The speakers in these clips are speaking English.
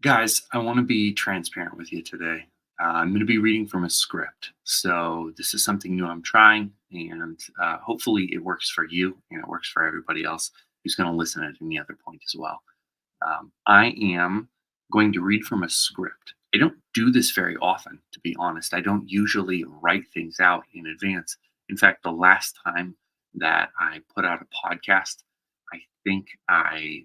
Guys, I want to be transparent with you today. I'm going to be reading from a script. So, this is something new I'm trying, and hopefully, it works for you and it works for everybody else who's going to listen at any other point as well. I am going to read from a script. I don't do this very often, to be honest. I don't usually write things out in advance. In fact, the last time that I put out a podcast, I think I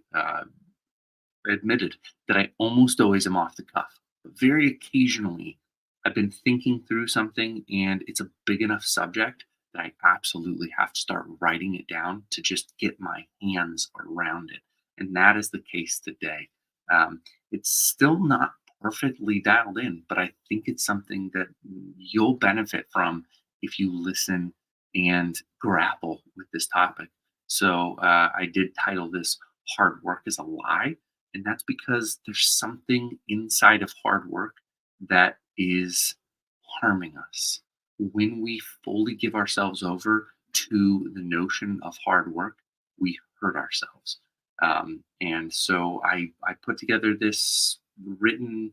admitted that I almost always am off the cuff. But very occasionally, I've been thinking through something and it's a big enough subject that I absolutely have to start writing it down to just get my hands around it. And that is the case today. It's still not perfectly dialed in, but I think it's something that you'll benefit from if you listen and grapple with this topic. So I did title this Hard Work is a Lie, and that's because there's something inside of hard work that is harming us. When we fully give ourselves over to the notion of hard work, we hurt ourselves. And so I put together this written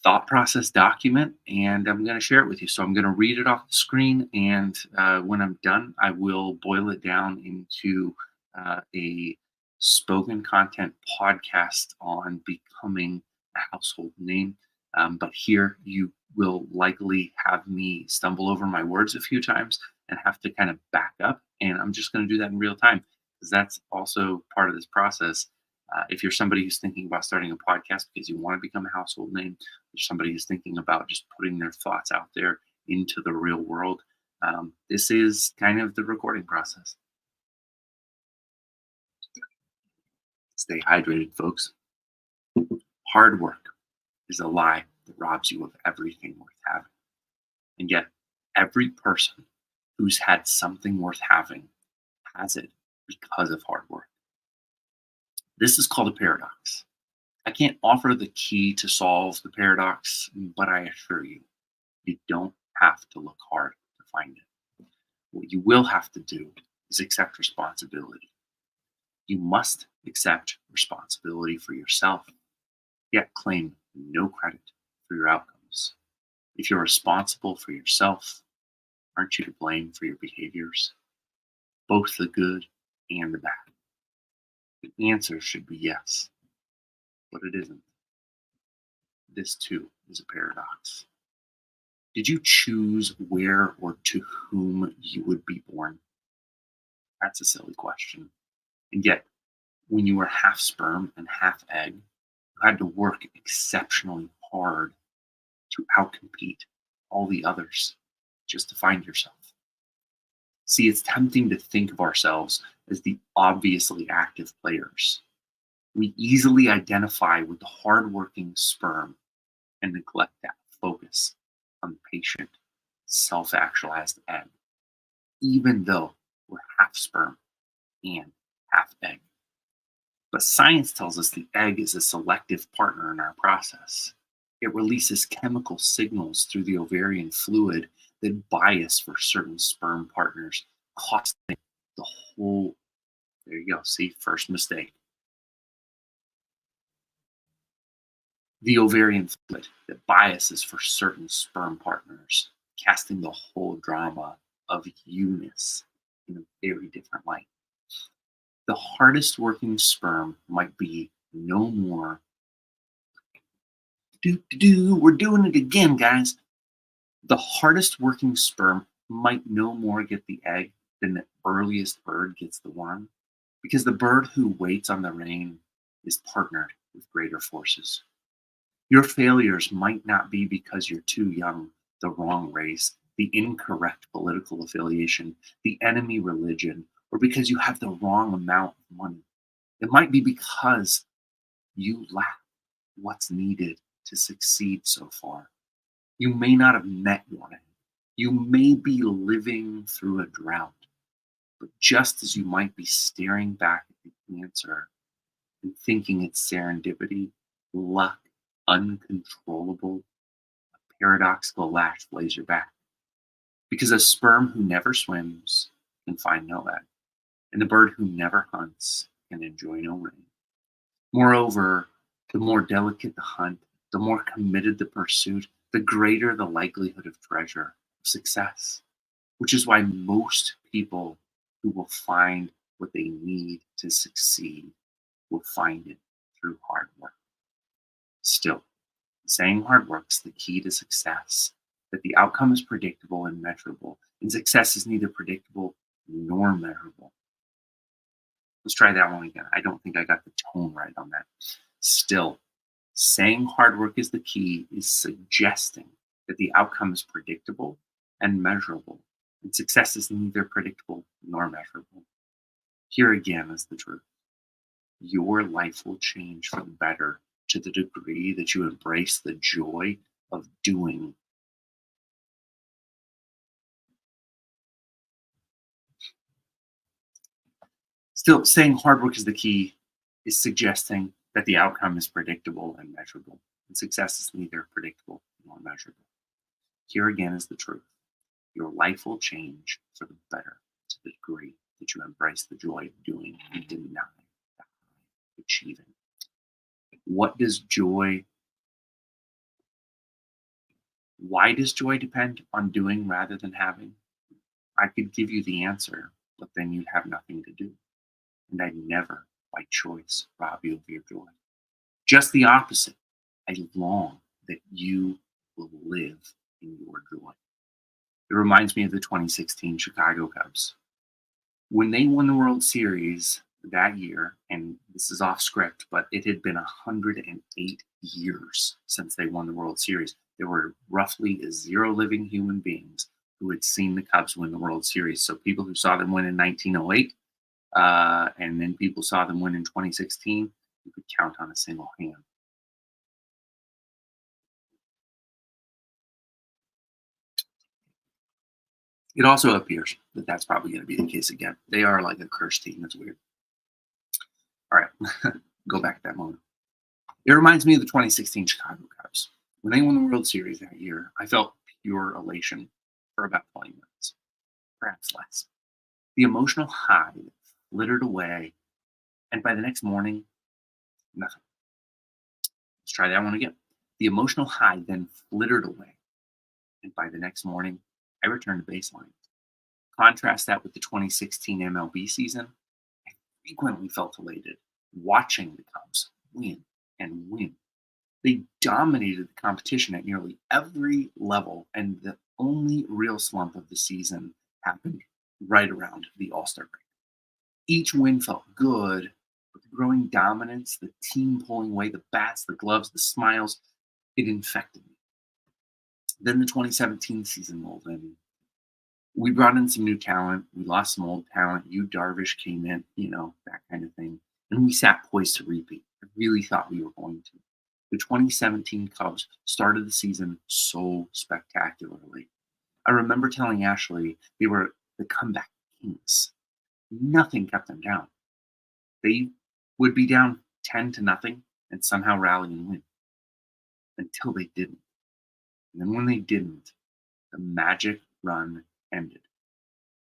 thought process document and I'm going to share it with you. So I'm going to read it off the screen. And when I'm done, I will boil it down into a spoken content podcast on becoming a household name. But here you will likely have me stumble over my words a few times and have to kind of back up. And I'm just going to do that in real time because that's also part of this process. If you're somebody who's thinking about starting a podcast because you want to become a household name, or somebody who's thinking about just putting their thoughts out there into the real world, this is kind of the recording process. Stay hydrated, folks. Hard work is a lie that robs you of everything worth having. And yet, every person who's had something worth having has it because of hard work. This is called a paradox. I can't offer the key to solve the paradox, but I assure you, you don't have to look hard to find it. What you will have to do is accept responsibility. You must accept responsibility for yourself, yet claim no credit for your outcomes. If you're responsible for yourself, aren't you to blame for your behaviors, both the good and the bad? The answer should be yes, but it isn't. This too is a paradox. Did you choose where or to whom you would be born? That's a silly question. And yet, when you were half sperm and half egg, you had to work exceptionally hard to outcompete all the others just to find yourself. See, it's tempting to think of ourselves as the obviously active players. We easily identify with the hardworking sperm and neglect that focus on the patient, self-actualized egg, even though we're half sperm and half egg. But science tells us the egg is a selective partner in our process. It releases chemical signals through the ovarian fluid that bias for certain sperm partners, costing the whole. There you go. See, first mistake. The ovarian fluid that biases for certain sperm partners, casting the whole drama of you-ness in a very different light. The hardest working sperm might be no more. We're doing it again, guys. The hardest working sperm might no more get the egg than the earliest bird gets the worm, because the bird who waits on the rain is partnered with greater forces. Your failures might not be because you're too young, the wrong race, the incorrect political affiliation, the enemy religion, or because you have the wrong amount of money. It might be because you lack what's needed to succeed so far. You may not have met your end. You may be living through a drought. But just as you might be staring back at the answer and thinking it's serendipity, luck, uncontrollable, a paradoxical lash lays your back. Because a sperm who never swims can find no egg, and the bird who never hunts can enjoy no rain. Moreover, The more delicate the hunt, the more committed the pursuit, the greater the likelihood of treasure, of success. Which is why most people who will find what they need to succeed will find it through hard work. Still, saying hard work's the key to success, that the outcome is predictable and measurable, and success is neither predictable nor measurable. Let's try that one again. I don't think I got the tone right on that. Still, saying hard work is the key is suggesting that the outcome is predictable and measurable, and success is neither predictable nor measurable. Here again is the truth. Your life will change for the better to the degree that you embrace the joy of doing. Still, saying hard work is the key is suggesting that the outcome is predictable and measurable, and success is neither predictable nor measurable. Here again is the truth. Your life will change for the better to the degree that you embrace the joy of doing and deny achieving. What does joy, why does joy depend on doing rather than having? I could give you the answer, but then you'd have nothing to do. And I'd never, by choice, rob you of your joy. Just the opposite. I long that you will live in your joy. It reminds me of the 2016 Chicago Cubs. When they won the World Series that year, and this is off script, but it had been 108 years since they won the World Series. There were roughly zero living human beings who had seen the Cubs win the World Series. So people who saw them win in 1908, and then people saw them win in 2016, you could count on a single hand. It also appears that that's probably going to be the case again. They are like a cursed team. That's weird. All right, go back to that moment. It reminds me of the 2016 Chicago Cubs. When they won the World Series that year, I felt pure elation for about 20 minutes, perhaps less. The emotional high flittered away, and by the next morning, nothing. Let's try that one again. The emotional high then flittered away, and by the next morning, I returned to baseline. Contrast that with the 2016 MLB season. I frequently felt elated watching the Cubs win and win. They dominated the competition at nearly every level, and the only real slump of the season happened right around the All-Star break. Each win felt good, but the growing dominance, the team pulling away, the bats, the gloves, the smiles, it infected me. Then the 2017 season rolled in. We brought in some new talent. We lost some old talent. Yu Darvish came in, that kind of thing. And we sat poised to repeat. I really thought we were going to. The 2017 Cubs started the season so spectacularly. I remember telling Ashley they were the comeback kings. Nothing kept them down. They would be down 10-0 and somehow rally and win until they didn't. And then when they didn't, the magic run ended.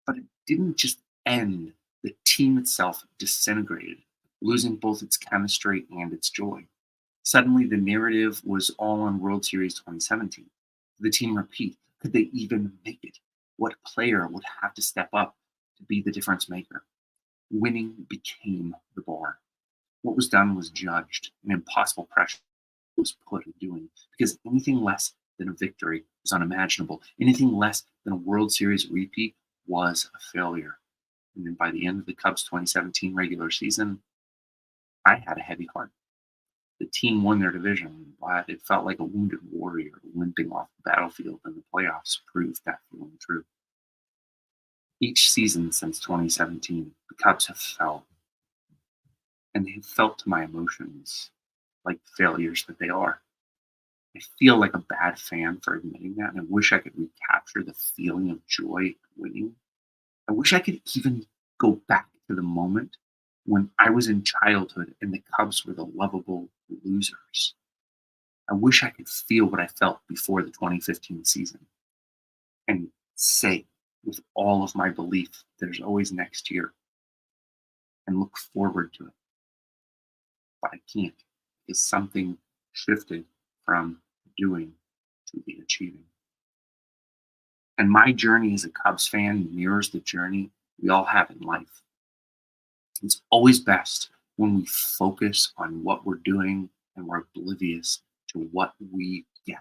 But it didn't just end. The team itself disintegrated, losing both its chemistry and its joy. Suddenly, the narrative was all on World Series 2017. Did the team repeat? Could they even make it? What player would have to step up to be the difference maker? Winning became the bar. What was done was judged, and impossible pressure was put on doing, because anything less than a victory was unimaginable. Anything less than a World Series repeat was a failure. And then by the end of the Cubs 2017 regular season, I had a heavy heart. The team won their division, but it felt like a wounded warrior limping off the battlefield, and the playoffs proved that feeling true. Each season since 2017, the Cubs have felt, and they have felt to my emotions like failures that they are. I feel like a bad fan for admitting that, and I wish I could recapture the feeling of joy at winning. I wish I could even go back to the moment when I was in childhood and the Cubs were the lovable losers. I wish I could feel what I felt before the 2015 season and say with all of my belief there's always next year and look forward to it. But I can't. is something shifted from doing to the achieving. And my journey as a Cubs fan mirrors the journey we all have in life. It's always best when we focus on what we're doing and we're oblivious to what we get.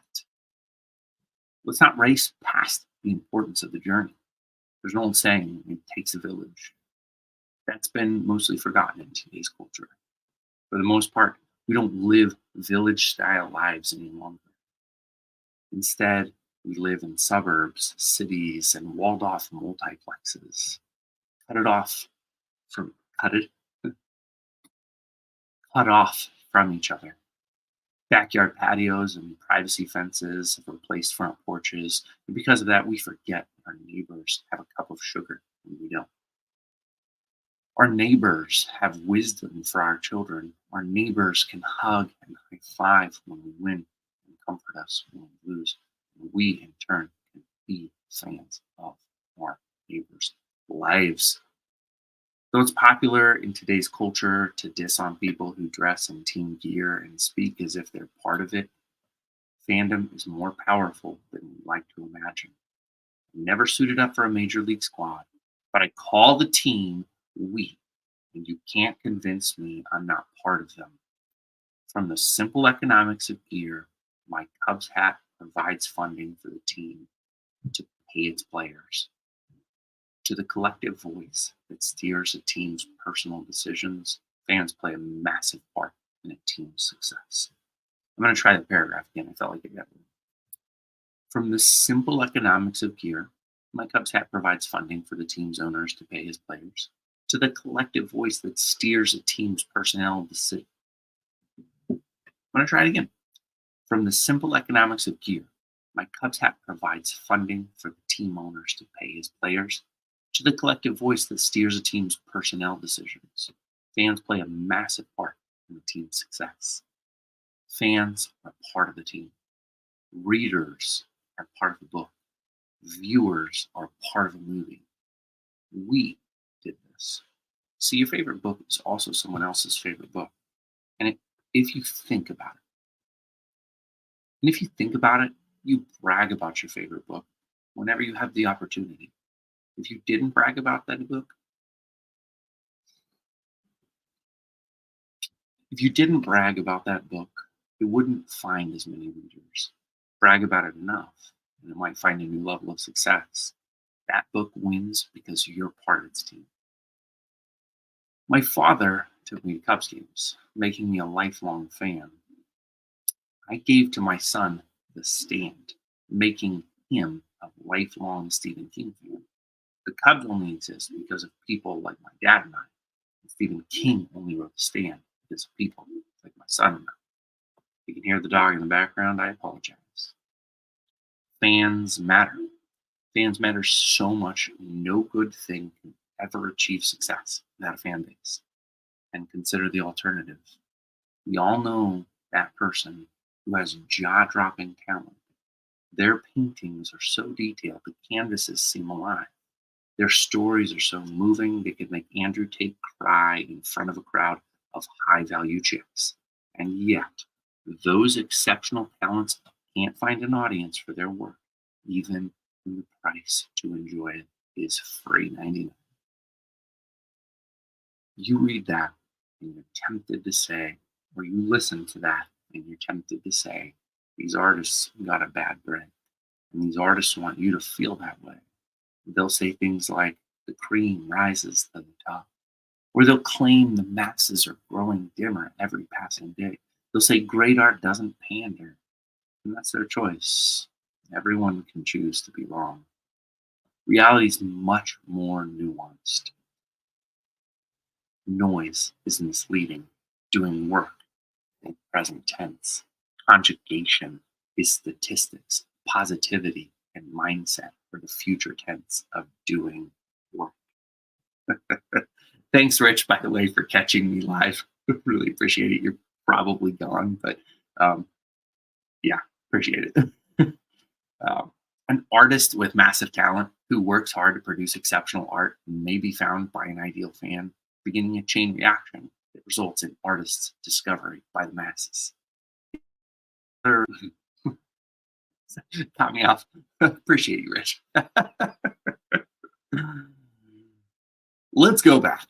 Let's not race past the importance of the journey. There's an old saying, it takes a village. That's been mostly forgotten in today's culture. For the most part, we don't live village style lives any longer. Instead, we live in suburbs, cities, and walled off multiplexes. Cut it off from cut it cut off from each other. Backyard patios and privacy fences have replaced front porches, and because of that, we forget our neighbors have a cup of sugar when we don't. Our neighbors have wisdom for our children. Our neighbors can hug and high five when we win and comfort us when we lose. And we, in turn, can be fans of our neighbors' lives. Though it's popular in today's culture to diss on people who dress in team gear and speak as if they're part of it, fandom is more powerful than we like to imagine. I'm never suited up for a major league squad, but I call the team we, and you can't convince me I'm not part of them. From the simple economics of gear, my Cubs hat provides funding for the team to pay its players. To the collective voice that steers a team's personal decisions, fans play a massive part in a team's success. I'm going to try the paragraph again. I felt like it got weird. From the simple economics of gear, my Cubs hat provides funding for the team's owners to pay his players. To the collective voice that steers a team's personnel decisions. I'm going to try it again. From the simple economics of gear, my Cubs hat provides funding for the team owners to pay his players. To the collective voice that steers a team's personnel decisions, fans play a massive part in the team's success. Fans are part of the team. Readers are part of the book. Viewers are part of the movie. We did this. See, your favorite book is also someone else's favorite book. And if you think about it, you brag about your favorite book whenever you have the opportunity. If you didn't brag about that book, it wouldn't find as many readers. Brag about it enough, and it might find a new level of success. That book wins because you're part of its team. My father took me to Cubs games, making me a lifelong fan. I gave to my son The Stand, making him a lifelong Stephen King fan. The Cubs only exist because of people like my dad and I. And Stephen King only wrote The Stand because of people like my son and I. If you can hear the dog in the background, I apologize. Fans matter. Fans matter so much, no good thing can ever achieve success without a fan base. And consider the alternative. We all know that person who has jaw-dropping talent. Their paintings are so detailed, the canvases seem alive. Their stories are so moving, they could make Andrew Tate cry in front of a crowd of high-value chicks. And yet, those exceptional talents can't find an audience for their work, even when the price to enjoy it is free 99. You read that, and you're tempted to say, or you listen to that, and you're tempted to say, these artists got a bad break, and these artists want you to feel that way. They'll say things like, the cream rises to the top. Or they'll claim the masses are growing dimmer every passing day. They'll say great art doesn't pander. And that's their choice. Everyone can choose to be wrong. Reality is much more nuanced. Noise is misleading. Doing work in present tense. Conjugation is statistics, positivity, and mindset for the future tense of doing work. Thanks, Rich, by the way, for catching me live. Really appreciate it. You're probably gone, but yeah, appreciate it. An artist with massive talent who works hard to produce exceptional art may be found by an ideal fan, beginning a chain reaction that results in artists' discovery by the masses. Third, caught me off. Appreciate you, Rich. Let's go back.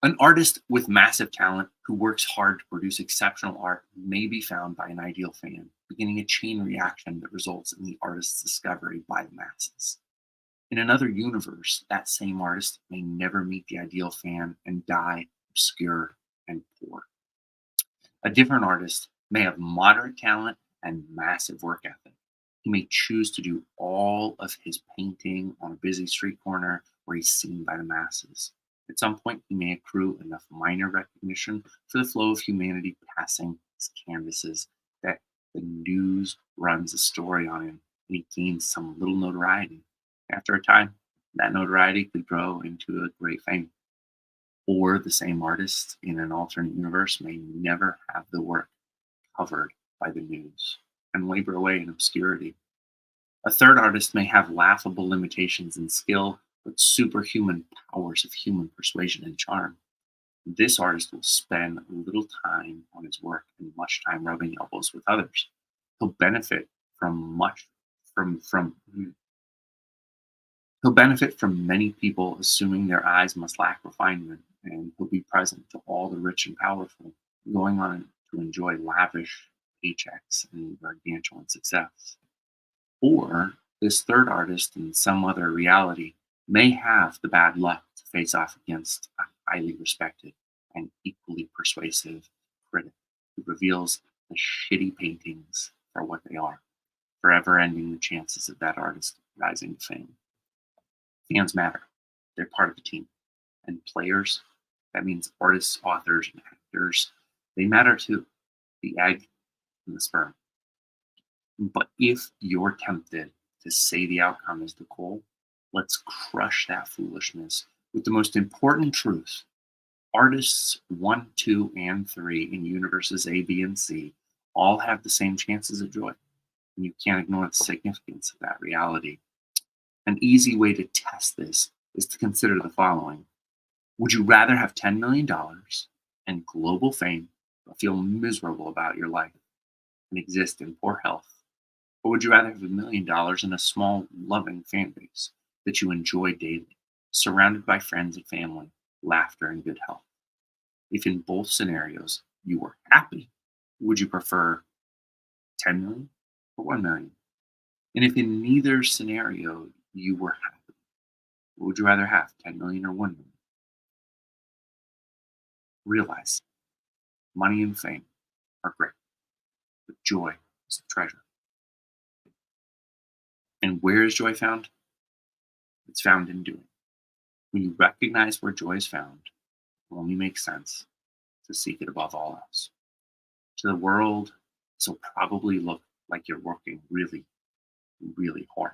An artist with massive talent who works hard to produce exceptional art may be found by an ideal fan, beginning a chain reaction that results in the artist's discovery by the masses. In another universe, that same artist may never meet the ideal fan and die obscure and poor. A different artist may have moderate talent and massive work ethic. He may choose to do all of his painting on a busy street corner where he's seen by the masses. At some point, he may accrue enough minor recognition for the flow of humanity passing his canvases that the news runs a story on him and he gains some little notoriety. After a time, that notoriety could grow into a great fame. Or the same artist in an alternate universe may never have the work covered by the news and labor away in obscurity. A third artist may have laughable limitations in skill, but superhuman powers of human persuasion and charm. This artist will spend little time on his work and much time rubbing elbows with others. He'll benefit from much from he'll benefit from many people assuming their eyes must lack refinement, and he'll be present to all the rich and powerful, going on to enjoy lavish paychecks and gargantuan success. Or this third artist in some other reality may have the bad luck to face off against a highly respected and equally persuasive critic who reveals the shitty paintings for what they are, forever ending the chances of that artist rising to fame. Fans matter. They're part of the team. And players, that means artists, authors, and actors, they matter too. The egg and the sperm. But if you're tempted to say the outcome is the goal, let's crush that foolishness with the most important truth. Artists 1, 2, and 3 in universes A, B, and C all have the same chances of joy. And you can't ignore the significance of that reality. An easy way to test this is to consider the following. Would you rather have $10 million and global fame, but feel miserable about your life and exist in poor health? Or would you rather have $1 million and a small, loving fan base that you enjoy daily, surrounded by friends and family, laughter, and good health? If in both scenarios you were happy, would you prefer 10 million or 1 million? And if in neither scenario you were happy, what would you rather have, 10 million or 1 million? Realize money and fame are great, but joy is the treasure. And where is joy found? It's found in doing. When you recognize where joy is found, it only makes sense to seek it above all else. To the world, this will probably look like you're working really, really hard.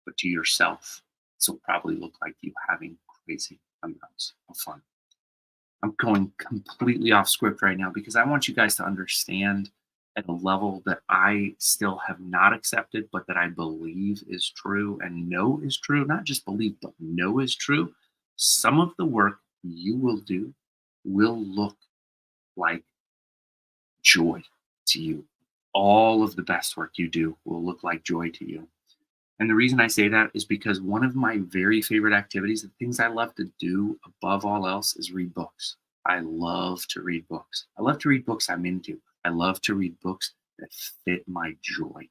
But to yourself, this will probably look like you having crazy amounts of fun. I'm going completely off script right now because I want you guys to understand at a level that I still have not accepted, but that I believe is true and know is true. Not just believe, but know is true. Some of the work you will do will look like joy to you. All of the best work you do will look like joy to you. And the reason I say that is because one of my very favorite activities, the things I love to do above all else, is read books. I love to read books. I love to read books I'm into. I love to read books that fit my joy.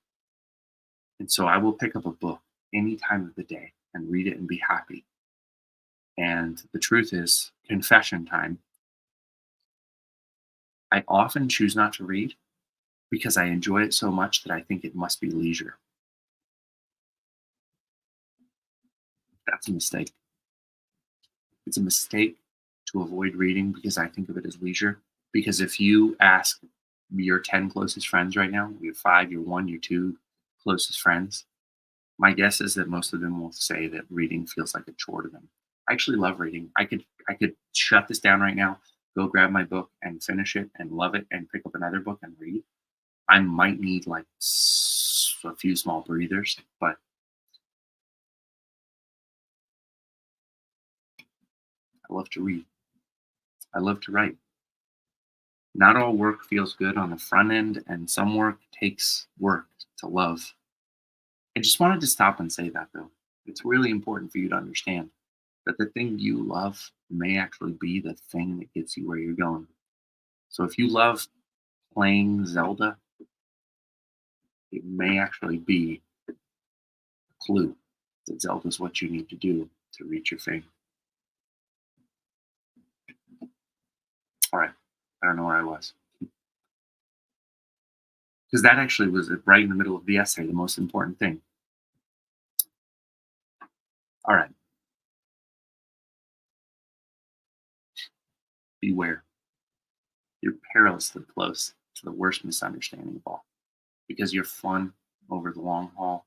And so I will pick up a book any time of the day and read it and be happy. And the truth is, confession time, I often choose not to read because I enjoy it so much that I think it must be leisure. That's a mistake. It's a mistake to avoid reading because I think of it as leisure. Because if you ask your 10 closest friends right now, your 5, your 1, your 2 closest friends, my guess is that most of them will say that reading feels like a chore to them. I actually love reading. I could shut this down right now, go grab my book and finish it and love it and pick up another book and read. I might need like a few small breathers, but I love to read. I love to write. Not all work feels good on the front end, and some work takes work to love. I just wanted to stop and say that, though. It's really important for you to understand that the thing you love may actually be the thing that gets you where you're going. So if you love playing Zelda, it may actually be a clue that Zelda is what you need to do to reach your fame. All right. I don't know where I was. Because that actually was right in the middle of the essay, the most important thing. All right. Beware. You're perilously close to the worst misunderstanding of all. Because your fun over the long haul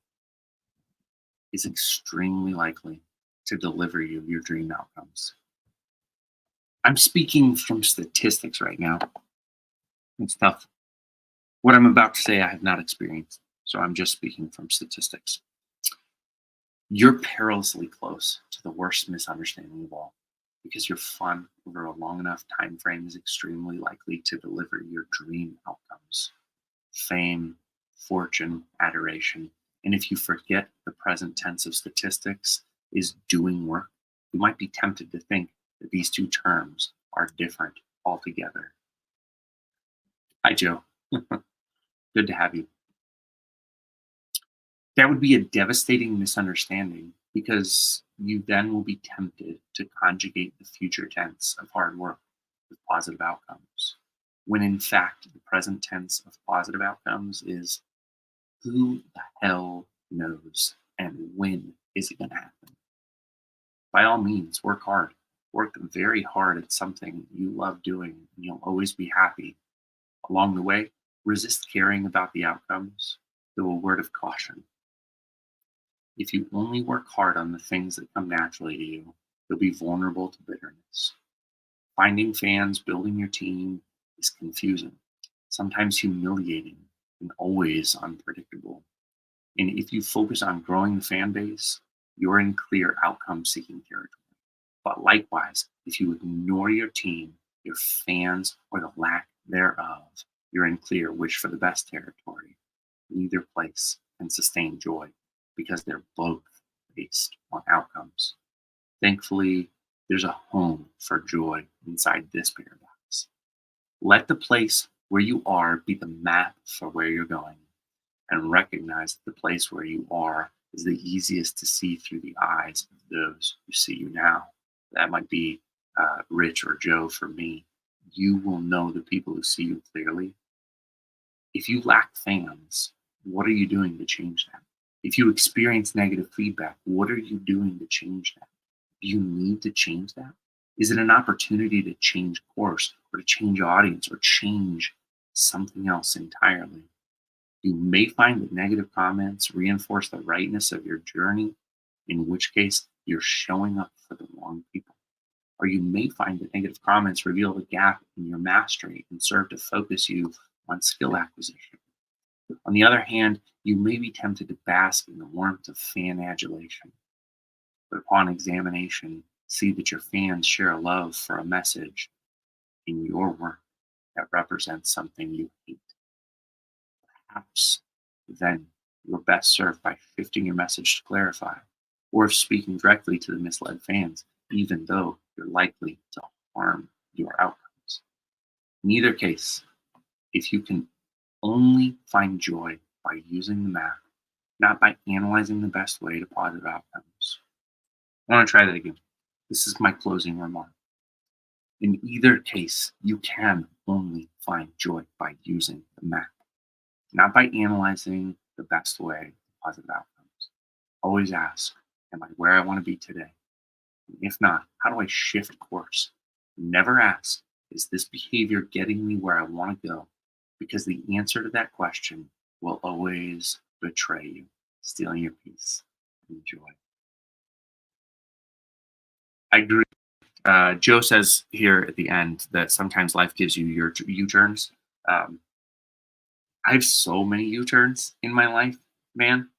is extremely likely to deliver you your dream outcomes. I'm speaking from statistics right now. It's tough. What I'm about to say, I have not experienced. So I'm just speaking from statistics. You're perilously close to the worst misunderstanding of all because your fun over a long enough time frame is extremely likely to deliver your dream outcomes: fame, fortune, adoration. And if you forget the present tense of statistics is doing work, you might be tempted to think that these two terms are different altogether. Hi, Joe. Good to have you. That would be a devastating misunderstanding because you then will be tempted to conjugate the future tense of hard work with positive outcomes, when in fact the present tense of positive outcomes is who the hell knows and when is it going to happen. By all means, work hard. Work very hard at something you love doing and you'll always be happy. Along the way, resist caring about the outcomes, though a word of caution: if you only work hard on the things that come naturally to you, you'll be vulnerable to bitterness. Finding fans, building your team is confusing, sometimes humiliating, and always unpredictable. And if you focus on growing the fan base, you're in clear outcome seeking territory. But likewise, if you ignore your team, your fans, or the lack thereof, you're in clear wish for the best territory. Neither place can sustain joy because they're both based on outcomes. Thankfully, there's a home for joy inside this paradox. Let the place where you are be the map for where you're going, and recognize that the place where you are is the easiest to see through the eyes of those who see you now. That might be Rich or Joe for me. You will know the people who see you clearly. If you lack fans, what are you doing to change that? If you experience negative feedback, what are you doing to change that? Do you need to change that? Is it an opportunity to change course or to change audience or change something else entirely? You may find that negative comments reinforce the rightness of your journey, in which case you're showing up for the wrong people. Or you may find that negative comments reveal the gap in your mastery and serve to focus you on skill acquisition. On the other hand, you may be tempted to bask in the warmth of fan adulation, but upon examination, see that your fans share a love for a message in your work that represents something you hate. Perhaps then you're best served by shifting your message to clarify, or speaking directly to the misled fans, even though you're likely to harm your outcomes. In either case, if you can only find joy by using the map, not by analyzing the best way to positive outcomes. I want to try that again. This is my closing remark. In either case, you can only find joy by using the map, not by analyzing the best way to positive outcomes. Always ask, am I where I want to be today? And if not, how do I shift course? Never ask, is this behavior getting me where I want to go? Because the answer to that question will always betray you, stealing your peace and joy. I agree. Joe says here at the end that sometimes life gives you your U-turns. Um, I have so many U-turns in my life, man.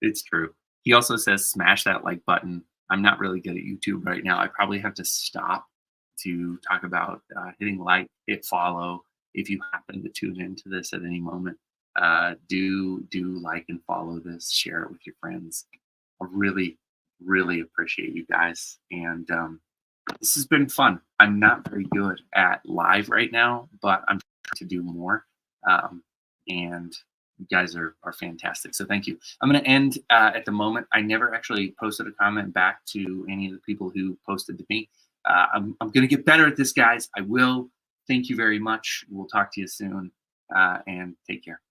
It's true. He also says, smash that like button. I'm not really good at YouTube right now. I probably have to stop to talk about hitting like, hit follow. If you happen to tune into this at any moment, do like and follow this, share it with your friends. I really, really appreciate you guys. And this has been fun. I'm not very good at live right now, but I'm trying to do more. Um, and you guys are fantastic. So thank you. I'm going to end at the moment. I never actually posted a comment back to any of the people who posted to me. I'm going to get better at this, guys. I will. Thank you very much. We'll talk to you soon, and take care.